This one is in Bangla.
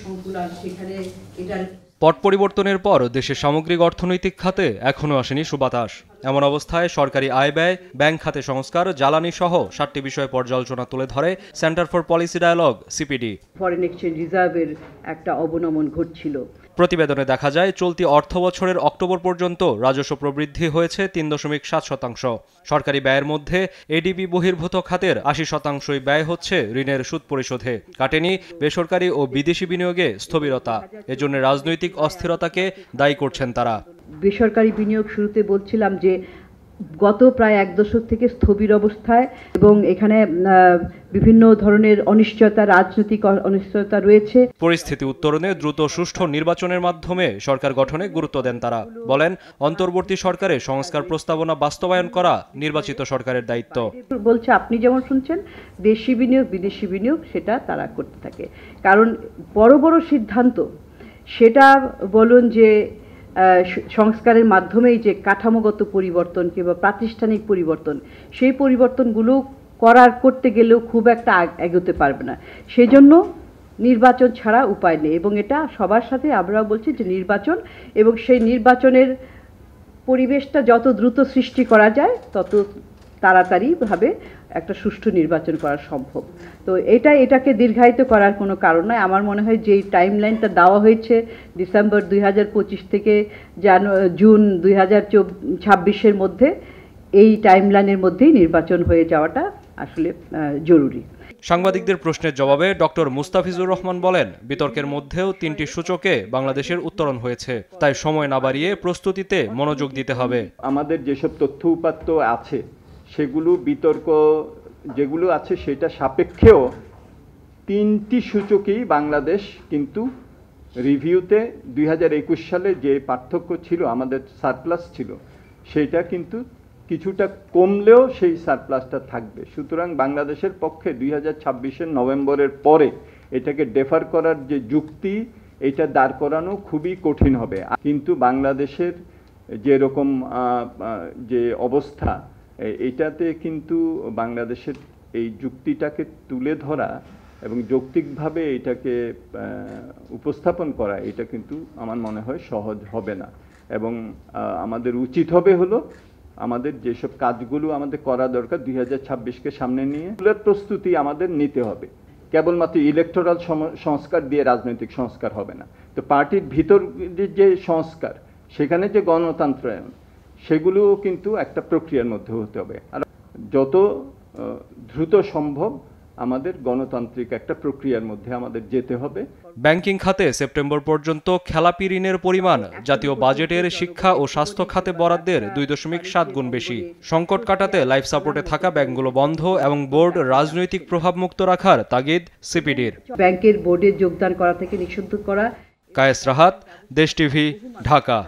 সংকুলান সেখানে এটার পট পরিবর্তনের পর দেশের সামগ্রিক অর্থনৈতিক খাতে এখনও আসেনি সুবাতাস। এমন অবস্থায় সরকারি আয় ব্যয়, ব্যাংক খাতে সংস্কার, জ্বালানি সহ 7টি বিষয় পর্যালোচনা তুলে ধরে centre for policy dialogue CPD. Foreign exchange রিজার্ভের একটা অবনমন ঘটছিল। প্রতিবেদনে দেখা যায় চলতি অর্থবছরের অক্টোবর পর্যন্ত রাজস্ব প্রবৃদ্ধি হয়েছে 3.7%। সরকারি ব্যয়ের মধ্যে এডিবি বহির্ভূত খাতের 80%ই ব্যয় হচ্ছে ঋণের সুদ পরিশোধে। কাটেনি বেসরকারি ও বিদেশি বিনিয়োগে স্থবিরতা। এজন্য রাজনৈতিক অস্থিরতাকে দায়ী করছেন তারা। বেসরকারি বিনিয়োগ শুরুতে বলছিলাম যে গত প্রায় 1 দশক থেকে স্থবির অবস্থায় এবং এখানে বিভিন্ন ধরনের অনিশ্চয়তা, রাজনৈতিক অনিশ্চয়তা রয়েছে। পরিস্থিতি উত্তরণে দ্রুত সুষ্ঠু নির্বাচনের মাধ্যমে সরকার গঠনে গুরুত্ব দেন তারা। বলেন, অন্তর্বর্তী সরকারে সংস্কার প্রস্তাবনা বাস্তবায়ন করা নির্বাচিত সরকারের দায়িত্ব। বলছে আপনি যেমন শুনছেন দেশি বিনিয়োগ, বিদেশি বিনিয়োগ সেটা তারা করতে থাকে। কারণ বড় বড় সিদ্ধান্ত সেটা বলুন যে সংস্কারের মাধ্যমেই যে কাঠামোগত পরিবর্তন কিংবা প্রাতিষ্ঠানিক পরিবর্তন, সেই পরিবর্তনগুলো করতে গেলেও খুব একটা এগোতে পারবে না। সেজন্য নির্বাচন ছাড়া উপায় নেই এবং এটা সবার সাথে আমরাও বলছি যে নির্বাচন এবং সেই নির্বাচনের পরিবেশটা যত দ্রুত সৃষ্টি করা যায় তত তাড়াতাড়িভাবে একটা সুষ্ঠু নির্বাচন করা সম্ভব। তো এটাকে দীর্ঘায়িত করার কোনো কারণ নয়। আমার মনে হয় যে টাইমলাইনটা দেওয়া হয়েছে ডিসেম্বর 2025 থেকে জুন 2026-এর মধ্যে, এই টাইমলাইনের মধ্যেই নির্বাচন হয়ে যাওয়াটা আসলে জরুরি। সাংবাদিকদের প্রশ্নের জবাবে ডক্টর মুস্তাফিজুর রহমান বলেন, বিতর্কের মধ্যেও 3টি সূচকে বাংলাদেশের উত্তরণ হয়েছে, তাই সময় না বাড়িয়ে প্রস্তুতিতে মনোযোগ দিতে হবে। আমাদের যেসব তথ্য উপাত্ত আছে সেগুলো বিতর্ক যেগুলো আছে সেটা সাপেক্ষেও 3টি সূচকেই বাংলাদেশ কিন্তু রিভিউতে 2021 সালে যে পার্থক্য ছিল, আমাদের সারপ্লাস ছিল, সেটা কিন্তু কিছুটা কমলেও সেই সারপ্লাসটা থাকবে। সুতরাং বাংলাদেশের পক্ষে 2026-এর নভেম্বরের পরে এটাকে ডেফার করার যে যুক্তি, এটা দাঁড় করানো খুবই কঠিন হবে। কিন্তু বাংলাদেশের যেরকম যে অবস্থা, এটাতে কিন্তু বাংলাদেশের এই যুক্তিটাকে তুলে ধরা এবং যৌক্তিকভাবে এটাকে উপস্থাপন করা, এটা কিন্তু আমার মনে হয় সহজ হবে না। এবং আমাদের উচিত হবে হলো আমাদের যেসব কাজগুলো আমাদের করা দরকার 2026-কে সামনে নিয়ে, প্রস্তুতি আমাদের নিতে হবে। কেবলমাত্র ইলেকটোরাল সংস্কার দিয়ে রাজনৈতিক সংস্কার হবে না। তো পার্টির ভিতর যে সংস্কার, সেখানে যে গণতন্ত্রায়ন, সেগুলোও কিন্তু একটা প্রক্রিয়ার মধ্যে হতে হবে। আর যত দ্রুত সম্ভব আমাদের গণতান্ত্রিক একটা প্রক্রিয়ার মধ্যে আমাদের যেতে হবে। ব্যাংকিং খাতে সেপ্টেম্বর পর্যন্ত খেলাপি ঋণের পরিমাণ জাতীয় বাজেটের শিক্ষা ও স্বাস্থ্য খাতে বরাদ্দের 2.7 গুণ বেশি। সংকট কাটাতে লাইফ সাপোর্টে থাকা ব্যাংকগুলো বন্ধ এবং বোর্ড রাজনৈতিক প্রভাবমুক্ত রাখার তাগিদ সিপিডির। ব্যাংকের বোর্ডে যোগদান করা থেকে নিষিদ্ধ করা। কায়েস রাহাত, দেশ টিভি, ঢাকা।